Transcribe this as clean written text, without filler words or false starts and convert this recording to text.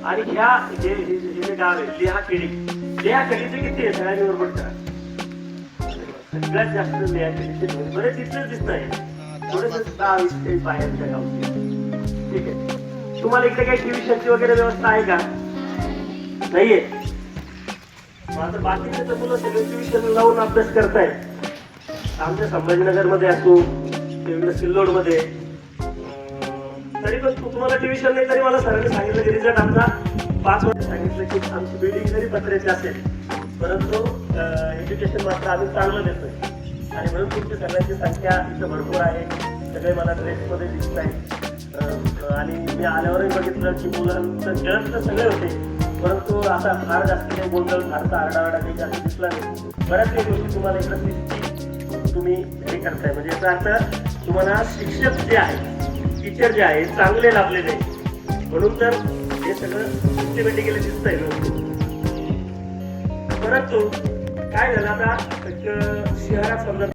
आणि ह्या जे गाव आहे लेहाखेडीचे किती आहे सगळ्यांनी बरोबर करा. सगळ्यात जास्त लेहाखेडीचे बरेच तिथलेच दिसत आहे. थोडेसे 10-20 बाहेरच्या गावचे. ठीक आहे. तुम्हाला इकडे काही ट्युशनची वगैरे व्यवस्था आहे का? नाहीये. आता बाकीचे तर मुलं सगळे ट्युशन लावून अभ्यास करतायत. आमच्या संभाजीनगर मध्ये असो किंवा सिल्लोड मध्ये, तरी पण तुम्हाला ट्युशन नाही तरी मला सरांनी सांगितलं की रिझल्ट आमचा 5 वर्ष सांगितलं की आमची बिल्डिंग जरी पत्र्याची असेल परंतु एज्युकेशन मात्र आम्ही चांगलं देतोय. आणि म्हणून तुमची सगळ्यांची संख्या इथं भरपूर आहे. सगळे मला ड्रेसमध्ये दिसत आहेत. आणि मी आल्यावरही बघितलं की मुलांचं खेळत तर सगळे होते, परंतु आता फार जास्त काही गोंधळ फारसा आरडाओरडा काही जास्त दिसला नाही. बऱ्याच काही गोष्टी तुम्हाला इकडं दिसतील, तुम्ही हे करताय. म्हणजे याचा अर्थ तुम्हाला शिक्षक जे आहे, टीचर जे आहे चांगले लाभलेले आहे. म्हणून तर हे सगळं सिस्टमॅटिकली दिसतंय. परंतु काय झालं आता शहरात समजा